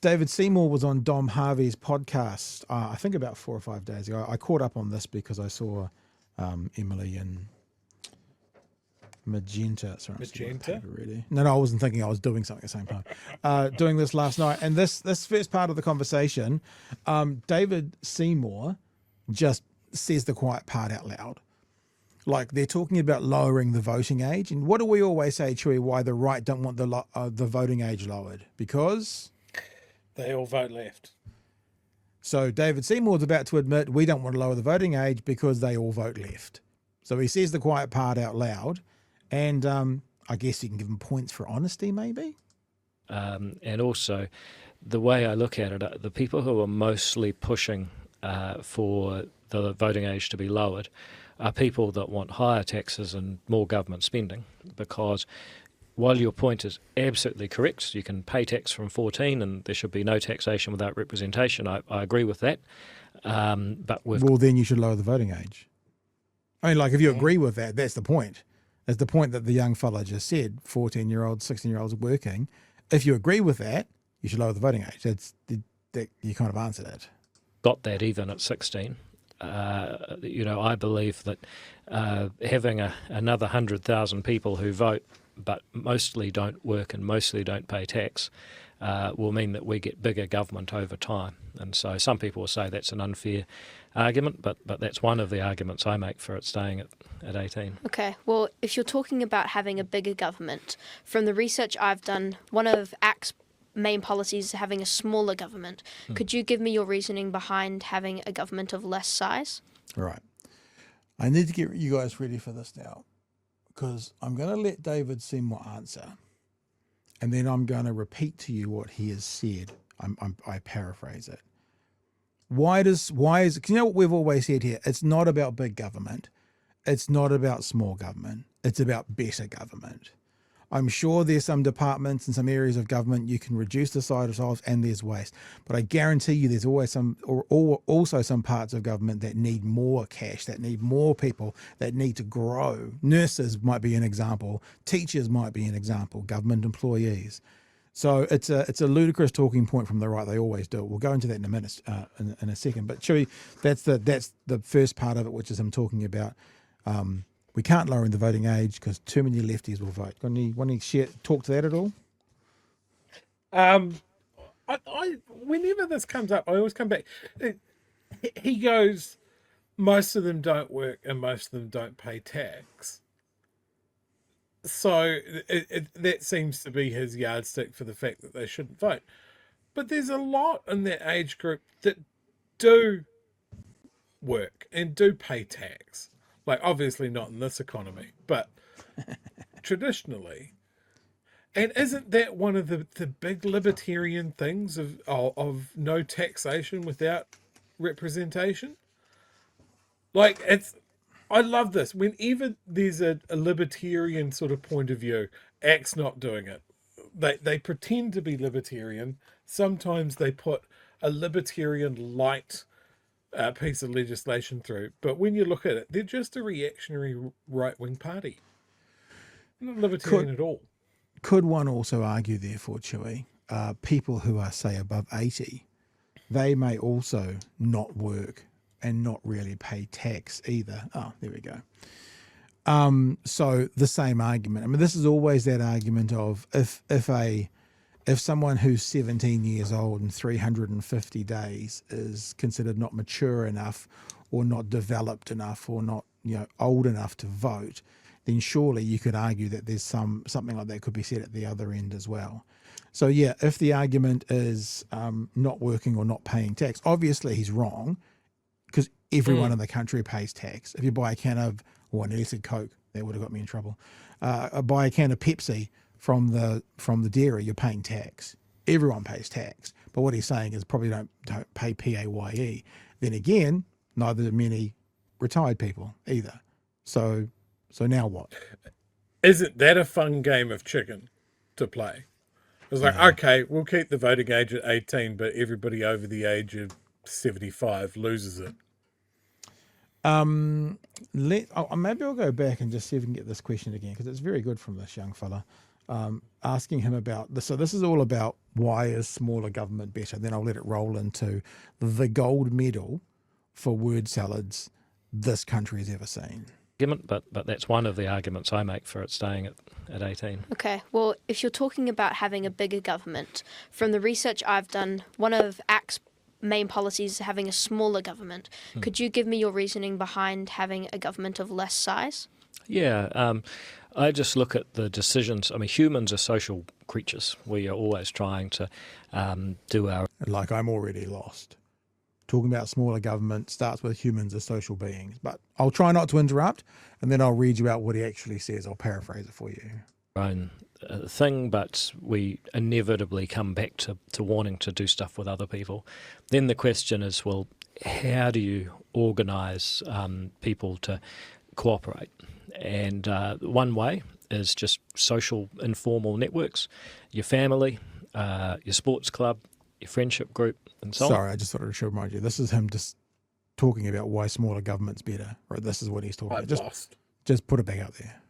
David Seymour was on Dom Harvey's podcast, I think about 4 or 5 days ago. I caught up on this because I saw Emily and Magenta. Sorry, Magenta? Really? No, I wasn't thinking. I was doing something at the same time. Doing this last night, and this first part of the conversation, David Seymour just says the quiet part out loud. Like they're talking about lowering the voting age, and what do we always say, Chewie? Why the right don't want the voting age lowered? Because they all vote left. So David Seymour's about to admit we don't want to lower the voting age because they all vote left. So he says the quiet part out loud, and I guess you can give him points for honesty, maybe. And also, the way I look at it, the people who are mostly pushing for the voting age to be lowered are people that want higher taxes and more government spending, because while your point is absolutely correct, you can pay tax from 14 and there should be no taxation without representation. I agree with that. Well, then you should lower the voting age. I mean, like, if you agree with that, that's the point. That's the point that the young fella just said, 14-year-olds, 16-year-olds working. If you agree with that, you should lower the voting age. That you kind of answered it. Got that even at 16. I believe that having another 100,000 people who vote but mostly don't work and mostly don't pay tax will mean that we get bigger government over time. And so some people will say that's an unfair argument, but that's one of the arguments I make for it staying at 18. Okay, well, if you're talking about having a bigger government, from the research I've done, one of ACT's main policies is having a smaller government. Could you give me your reasoning behind having a government of less size? All right. I need to get you guys ready for this now, because I'm going to let David Seymour answer, and then I'm going to repeat to you what he has said. I paraphrase it. Why is you know what we've always said here? It's not about big government. It's not about small government. It's about better government. I'm sure there's some departments and some areas of government you can reduce the size of, and there's waste. But I guarantee you there's always also some parts of government that need more cash, that need more people, that need to grow. Nurses might be an example. Teachers might be an example. Government employees. So it's a ludicrous talking point from the right. They always do. We'll go into that in a minute, in a second. But Chewie, that's the first part of it, which is I'm talking about. We can't lower the voting age because too many lefties will vote. Want to talk to that at all? Whenever this comes up, I always come back. He goes, most of them don't work and most of them don't pay tax. So that seems to be his yardstick for the fact that they shouldn't vote. But there's a lot in that age group that do work and do pay tax. Like, obviously not in this economy, but traditionally. And isn't that one of the big libertarian things of no taxation without representation? Like, I love this. Whenever there's a libertarian sort of point of view, ACT's not doing it. They pretend to be libertarian. Sometimes they put a libertarian light piece of legislation through, but when you look at it, they're just a reactionary right-wing party. Not libertarian at all. Could one also argue, therefore, Chewie, people who are, say, above 80, they may also not work and not really pay tax either. Oh, there we go. So the same argument. I mean, this is always that argument of if someone who's 17 years old and 350 days is considered not mature enough or not developed enough or not, old enough to vote, then surely you could argue that there's something like that could be said at the other end as well. So yeah, if the argument is not working or not paying tax, obviously he's wrong, because everyone in the country pays tax. If you buy a can of, I nearly said Coke, that would have got me in trouble. Buy a can of Pepsi from the dairy, you're paying tax. Everyone pays tax. But what he's saying is probably don't pay PAYE. Then again, neither do many retired people either. So now what? Isn't that a fun game of chicken to play? It's like, okay, we'll keep the voting age at 18, but everybody over the age of 75 loses it. Maybe I'll go back and just see if we can get this question again, because it's very good from this young fella. asking him about this. So this is all about why is smaller government better. Then I'll let it roll into the gold medal for word salads this country has ever seen. But that's one of the arguments I make for it staying at 18. Okay, well, if you're talking about having a bigger government, from the research I've done, one of ACT's main policies is having a smaller government. Could you give me your reasoning behind having a government of less size? Yeah, I just look at the decisions. I mean, humans are social creatures. We are always trying to do our... Like, I'm already lost. Talking about smaller government starts with humans as social beings. But I'll try not to interrupt, and then I'll read you out what he actually says. I'll paraphrase it for you. own thing, but we inevitably come back to wanting to do stuff with other people. Then the question is, well, how do you organise people to cooperate? And one way is just social informal networks, your family, your sports club, your friendship group, and so on. Sorry, I just thought I should remind you. This is him just talking about why smaller government's better. Right, this is what he's talking about. Just put it back out there.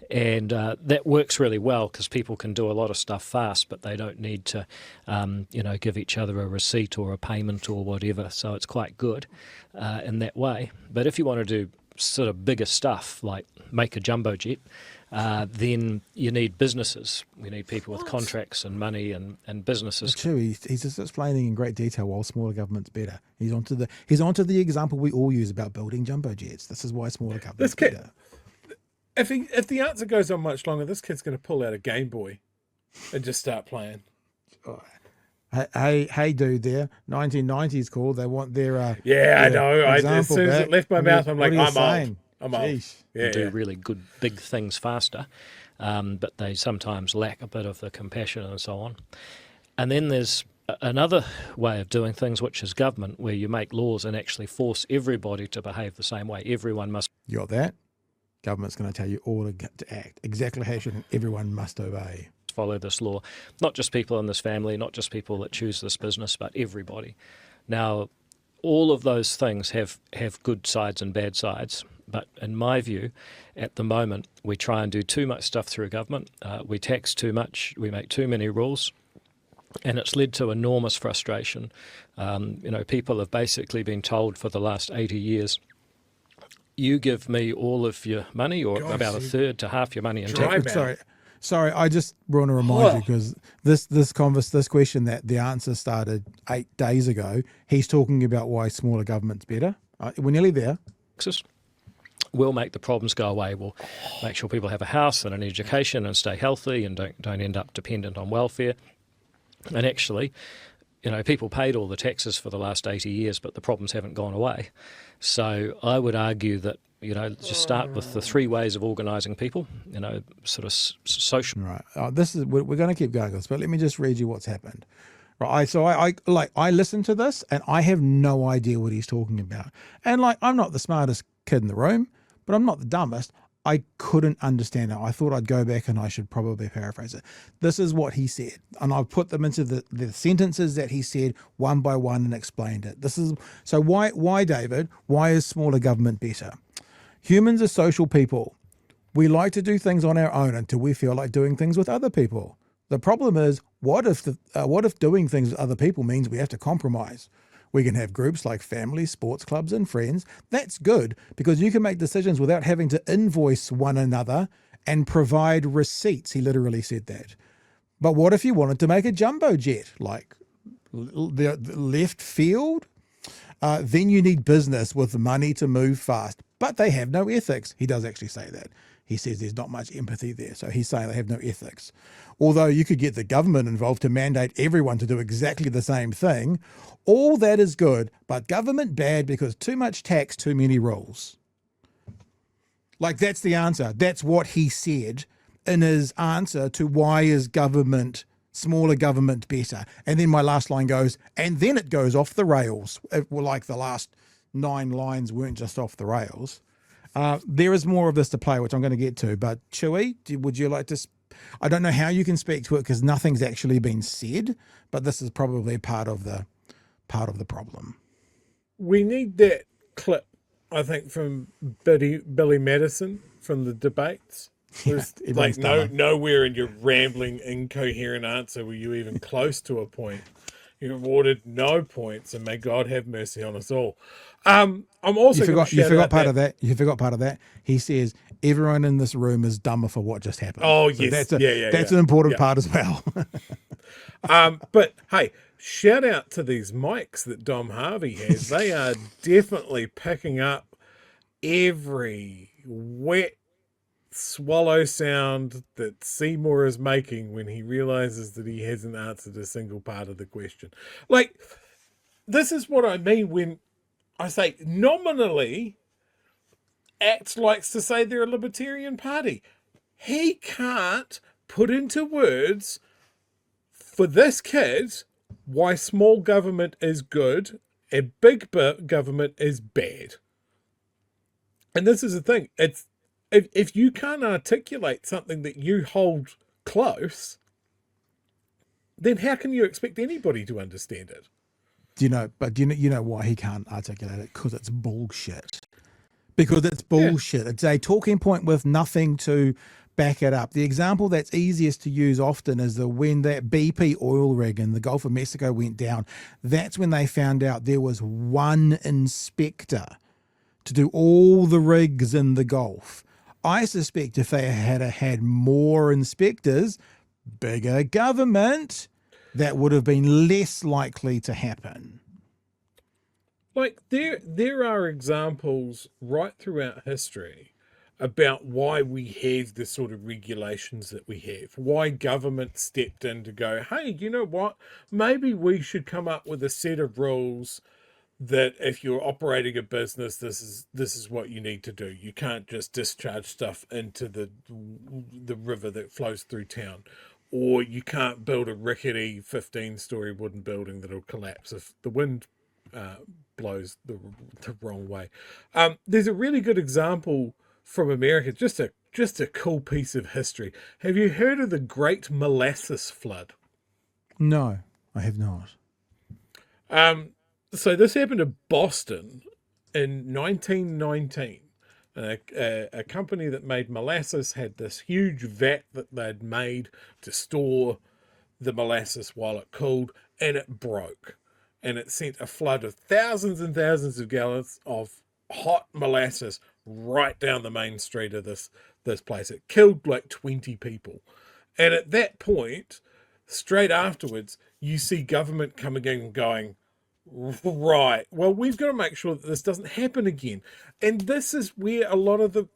And that works really well because people can do a lot of stuff fast, but they don't need to, give each other a receipt or a payment or whatever. So it's quite good in that way. But if you want to do sort of bigger stuff like make a jumbo jet, then you need businesses. We need people with contracts and money and businesses. It's true. He's just explaining in great detail why smaller government's better. He's onto the example we all use about building jumbo jets. This is why smaller government's better. If the answer goes on much longer, this kid's going to pull out a Game Boy and just start playing. Hey, dude, there, 1990s call. They want their I know. As soon as it left my mouth, I'm like, I'm old. I'm old. They do really good big things faster, but they sometimes lack a bit of the compassion and so on. And then there's another way of doing things, which is government, where you make laws and actually force everybody to behave the same way. Everyone must. You got that? Government's going to tell you all to act exactly how you should, and everyone must obey. Follow this law. Not just people in this family, not just people that choose this business, but everybody. Now, all of those things have good sides and bad sides. But in my view, at the moment, we try and do too much stuff through government. We tax too much. We make too many rules. And it's led to enormous frustration. People have basically been told for the last 80 years, you give me all of your money, or about a third to half your money in tax. Sorry. I just want to remind you, because this question that the answer started 8 days ago. He's talking about why smaller government's better. We're nearly there. We'll make the problems go away. We'll make sure people have a house and an education and stay healthy and don't end up dependent on welfare. And actually, people paid all the taxes for the last 80 years, but the problems haven't gone away. So I would argue that, just start with the 3 ways of organising people, sort of social. Right. We're going to keep going, but let me just read you what's happened. Right. So I listened to this and I have no idea what he's talking about. And I'm not the smartest kid in the room, but I'm not the dumbest. I couldn't understand it. I thought I'd go back and I should probably paraphrase it. This is what he said. And I've put them into the sentences that he said one by one and explained it. So why, David, why is smaller government better? Humans are social people. We like to do things on our own until we feel like doing things with other people. The problem is, what if doing things with other people means we have to compromise? We can have groups like families, sports clubs, and friends. That's good because you can make decisions without having to invoice one another and provide receipts. He literally said that. But what if you wanted to make a jumbo jet, like the left field? Then you need business with money to move fast. But they have no ethics. He does actually say that. He says there's not much empathy there. So he's saying they have no ethics. Although you could get the government involved to mandate everyone to do exactly the same thing. All that is good, but government bad because too much tax, too many rules. That's the answer. That's what he said in his answer to why is smaller government better. And then my last line goes, and then it goes off the rails. The last 9 lines weren't just off the rails. There is more of this to play, which I'm going to get to. But Chewie, would you like to? I don't know how you can speak to it because nothing's actually been said. But this is probably part of the problem. We need that clip, I think, from Billy Madison from the debates. There's everyone's nowhere in your rambling, incoherent answer were you even close to a point. You awarded no points, and may God have mercy on us all. I'm also you forgot part of that. You forgot part of that. He says everyone in this room is dumber for what just happened. Oh, so yes. That's an important part as well. But hey, shout out to these mics that Dom Harvey has. They are definitely picking up every wet swallow sound that Seymour is making when he realizes that he hasn't answered a single part of the question. Like, this is what I mean when I say nominally Act likes to say they're a libertarian party. He can't put into words for this kid why small government is good and big government is bad. And this is the thing. It's if you can't articulate something that you hold close, then how can you expect anybody to understand it? Do you know why he can't articulate it? Because it's bullshit. Because it's bullshit. It's a talking point with nothing to back it up. The example that's easiest to use often is when that BP oil rig in the Gulf of Mexico went down. That's when they found out there was one inspector to do all the rigs in the Gulf. I suspect if they had had more inspectors, bigger government, that would have been less likely to happen. Like there are examples right throughout history about why we have the sort of regulations that we have, why government stepped in to go, hey, you know what? Maybe we should come up with a set of rules that if you're operating a business, this is what you need to do. You can't just discharge stuff into the river that flows through town, or you can't build a rickety 15-story wooden building that'll collapse if the wind blows the wrong way. There's a really good example from America, just a cool piece of history. Have you heard of the Great Molasses Flood? No, I have not. So this happened to Boston in 1919. A company that made molasses had this huge vat that they'd made to store the molasses while it cooled, and it broke. And it sent a flood of thousands and thousands of gallons of hot molasses right down the main street of this place. It killed like 20 people. And at that point, straight afterwards, you see government coming in and going, right, well, we've got to make sure that this doesn't happen again. And this is where a lot of the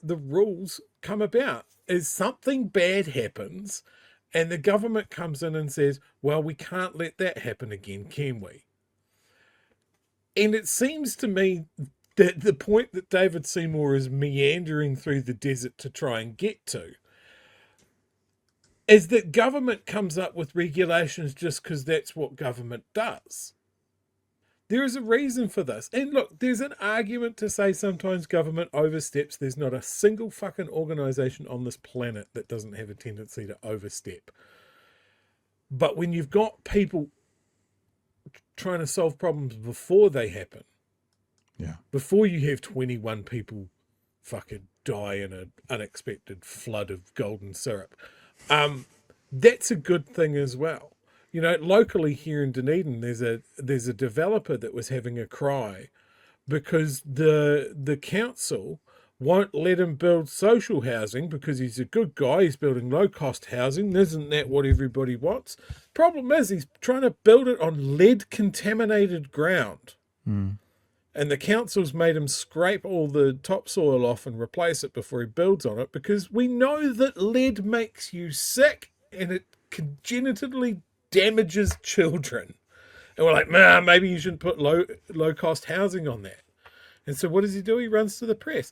rules come about, is something bad happens and the government comes in and says, well, we can't let that happen again, can we? And it seems to me that the point that David Seymour is meandering through the desert to try and get to is that government comes up with regulations just because that's what government does. There is a reason for this. And look, there's an argument to say sometimes government oversteps. There's not a single fucking organization on this planet that doesn't have a tendency to overstep. But when you've got people trying to solve problems before they happen, before you have 21 people fucking die in an unexpected flood of golden syrup, that's a good thing as well. You know, locally here in Dunedin, there's a developer that was having a cry because the council won't let him build social housing because he's a good guy. He's building low-cost housing. Isn't that what everybody wants? Problem is, he's trying to build it on lead-contaminated ground. And the council's made him scrape all the topsoil off and replace it before he builds on it because we know that lead makes you sick and it congenitally damages children. And we're like, man, maybe you shouldn't put low cost housing on that. And so what does he do? He runs to the press.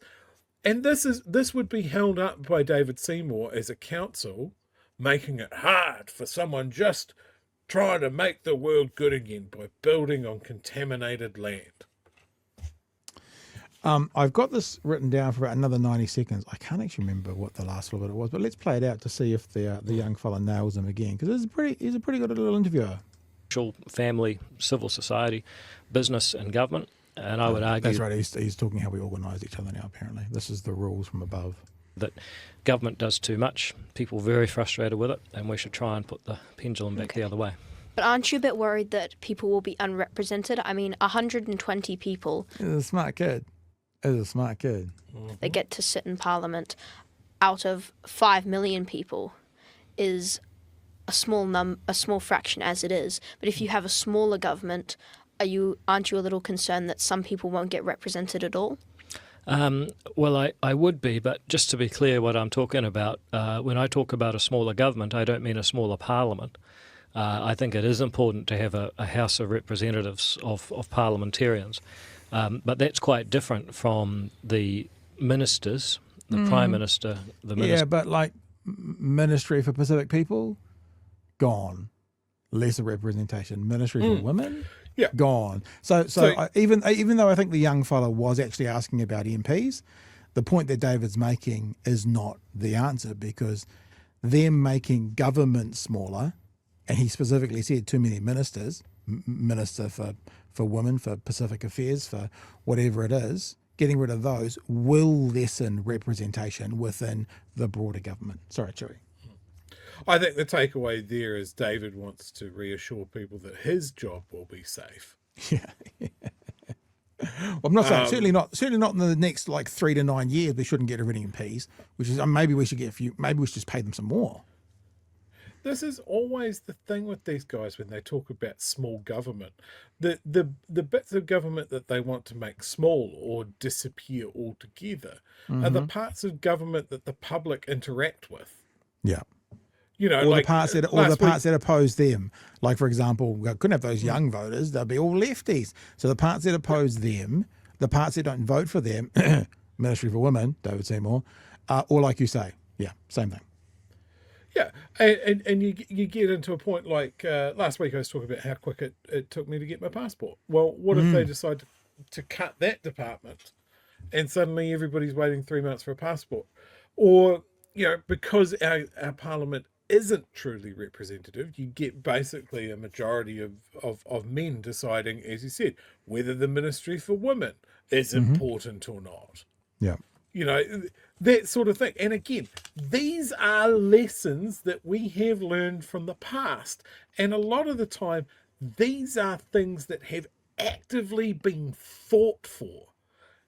And this would be held up by David Seymour as a council making it hard for someone just trying to make the world good again by building on contaminated land. I've got this written down for about another 90 seconds. I can't actually remember what the last little bit it was, but let's play it out to see if the young fella nails him again, because he's a pretty good little interviewer. Family, civil society, business and government. And I would argue... That's right, he's talking how we organise each other now, apparently. This is the rules from above. that government does too much, people very frustrated with it, and we should try and put the pendulum back the other way. But aren't you a bit worried that people will be unrepresented? I mean, 120 people. He's a smart kid. He's a smart kid. They get to sit in Parliament out of 5 million people is a small fraction as it is. But if you have a smaller government, aren't you a little concerned that some people won't get represented at all? Well, I would be, but just to be clear what I'm talking about, when I talk about a smaller government, I don't mean a smaller parliament. I think it is important to have a House of Representatives of parliamentarians, but that's quite different from the ministers, the Prime Minister, the Minister. Yeah, but like Ministry for Pacific People, gone. Lesser representation. Ministry for Women, Yeah. gone. So even though I think the young fellow was actually asking about MPs, the point that David's making is not the answer, because them making government smaller, and he specifically said too many ministers, Minister for Women, for Pacific Affairs, for whatever it is, getting rid of those will lessen representation within the broader government. Sorry, Chewie. I think the takeaway there is David wants to reassure people that his job will be safe. Yeah. Well, I'm not saying certainly not in the next like 3 to 9 years. We shouldn't get rid of MPs, which is maybe we should maybe we should just pay them some more. This is always the thing with these guys when they talk about small government. The bits of government that they want to make small or disappear altogether are the parts of government that the public interact with. Yeah. You know, Or like the parts that oppose them. Like, for example, we couldn't have those young voters. They'll be all lefties. So the parts that oppose them, the parts that don't vote for them, Ministry for Women, David Seymour, or like you say, yeah, same thing. Yeah, and you get into a point like last week I was talking about how quick it took me to get my passport. Well, what if they decide to cut that department and suddenly everybody's waiting 3 months for a passport? Or, you know, because our parliament isn't truly representative, you get basically a majority of men deciding, as you said, whether the Ministry for Women is important or not. Yeah. You know, that sort of thing. And again, these are lessons that we have learned from the past. And a lot of the time, these are things that have actively been fought for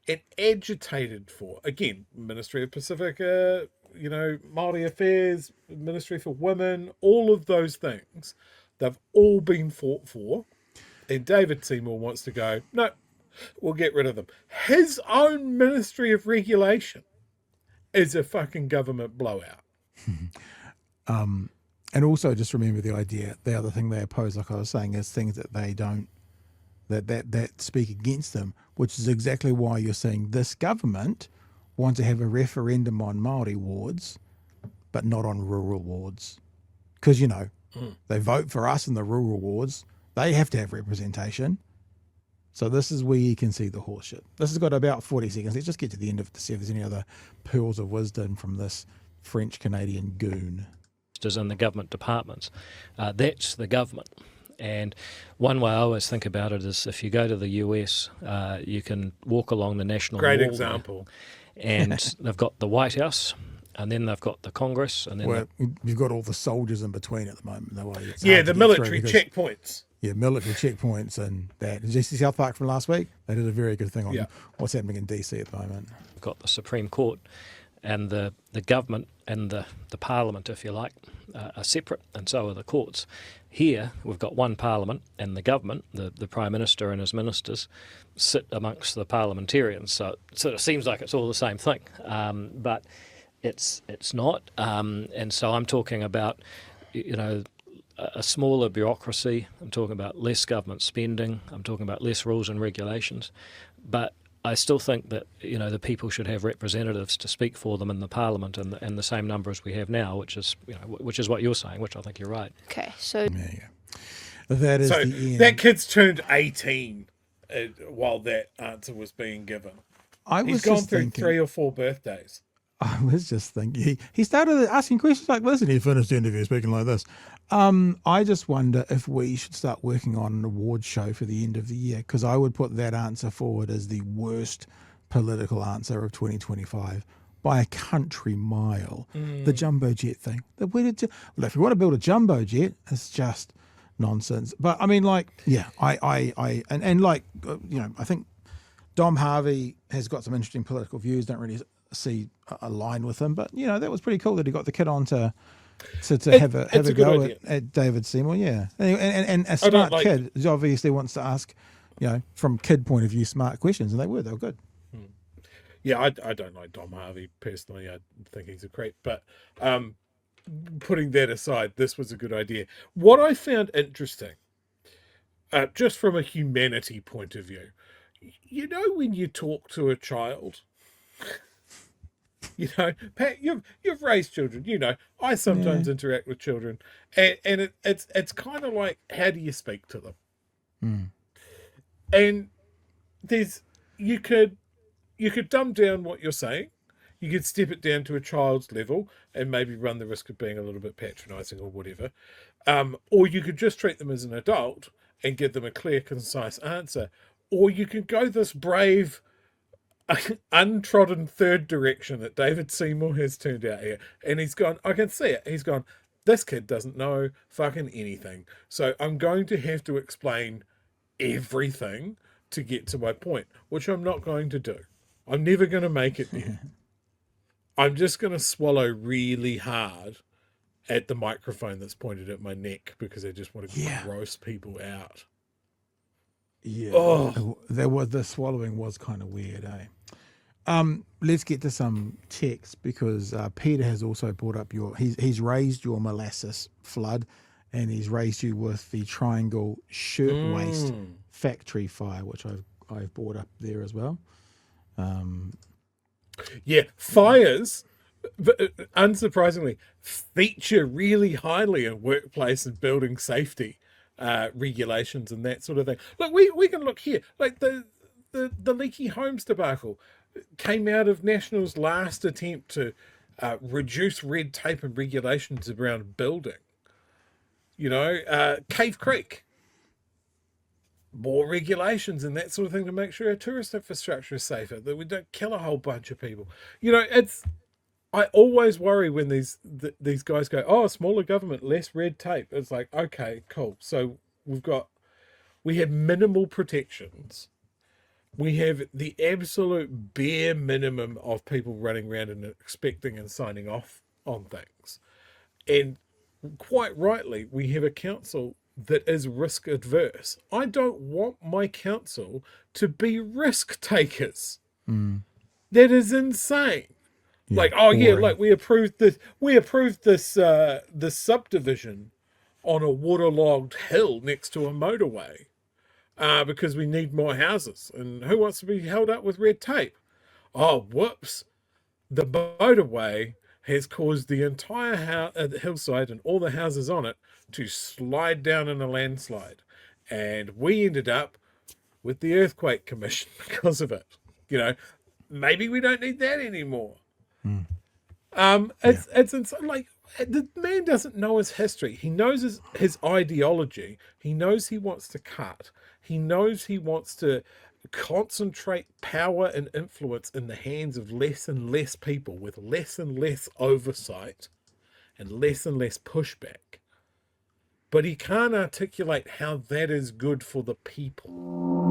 and agitated for. Again, Ministry of Pacific, Māori Affairs, Ministry for Women, all of those things, they've all been fought for. And David Seymour wants to go, no, we'll get rid of them. His own Ministry of Regulation is a fucking government blowout. And also just remember the other thing they oppose, like I was saying, is things that they don't, that speak against them, which is exactly why you're seeing this government want to have a referendum on Māori wards, but not on rural wards. Because, they vote for us in the rural wards. They have to have representation. So this is where you can see the horse shit. This has got about 40 seconds. Let's just get to the end of it to see if there's any other pearls of wisdom from this French-Canadian goon. In the government departments. That's the government. And one way I always think about it is if you go to the US, you can walk along the National Mall. Great example. And they've got the White House, and then they've got the Congress, and then you've got all the soldiers in between at the moment. The military checkpoints. Yeah, military checkpoints and that. Did you see South Park from last week? They did a very good thing on what's happening in DC at the moment. We've got the Supreme Court, and the government and the Parliament, if you like, are separate, and so are the courts. Here, we've got one Parliament, and the government, the Prime Minister and his ministers, sit amongst the parliamentarians. So it sort of seems like it's all the same thing, but it's not. And so I'm talking about, a smaller bureaucracy. I'm talking about less government spending. I'm talking about less rules and regulations. But I still think that the people should have representatives to speak for them in the Parliament, and the same number as we have now, which is what you're saying, which I think you're right. Okay, so that is the end. That kid's turned 18 while that answer was being given. He's gone through 3 or 4 birthdays. I was just thinking, he started asking questions like this, and he finished the interview speaking like this. I just wonder if we should start working on an award show for the end of the year, because I would put that answer forward as the worst political answer of 2025. by a country mile. The jumbo jet thing. Well, if you want to build a jumbo jet, it's just nonsense. But I mean, like, yeah, and like, I think Dom Harvey has got some interesting political views. Don't really see a line with him, but that was pretty cool that he got the kid on to have a go at David Seymour. Yeah, and a smart kid obviously wants to ask, from kid point of view, smart questions, and they were good. Yeah, I don't like Dom Harvey personally. I think he's a creep. But putting that aside, this was a good idea. What I found interesting, just from a humanity point of view, when you talk to a child, Pat, you've raised children. I sometimes interact with children, and it's kind of like, how do you speak to them? And you could dumb down what you're saying. You could step it down to a child's level and maybe run the risk of being a little bit patronizing or whatever. Or you could just treat them as an adult and give them a clear, concise answer. Or you could go this brave, untrodden third direction that David Seymour has turned out here. And he's gone, I can see it. He's gone, this kid doesn't know fucking anything. So I'm going to have to explain everything to get to my point, which I'm not going to do. I'm never going to make it there. I'm just going to swallow really hard at the microphone that's pointed at my neck because I just want to gross people out. Yeah. Oh, the swallowing was kind of weird, eh? Let's get to some text because Peter has also brought up he's raised your molasses flood, and he's raised you with the triangle shirtwaist factory fire, which I've brought up there as well. Fires, unsurprisingly, feature really highly in workplace and building safety regulations and that sort of thing. Look, we can look here. Like the leaky homes debacle came out of National's last attempt to reduce red tape and regulations around building. Cave Creek, more regulations and that sort of thing to make sure our tourist infrastructure is safer, that we don't kill a whole bunch of people. I always worry when these guys go, oh, smaller government, less red tape. It's like, okay, cool. So we have minimal protections. We have the absolute bare minimum of people running around and expecting and signing off on things. And quite rightly, we have a council that is risk adverse. I don't want my council to be risk takers. That is insane. We approved this subdivision on a waterlogged hill next to a motorway because we need more houses. And who wants to be held up with red tape? Oh, whoops. The motorway has caused the entire hillside and all the houses on it to slide down in a landslide. And we ended up with the Earthquake Commission because of it. Maybe we don't need that anymore. It's insane. Like, the man doesn't know his history. He knows his ideology. He knows he wants to cut. He knows he wants to concentrate power and influence in the hands of less and less people with less and less oversight and less pushback. But he can't articulate how that is good for the people.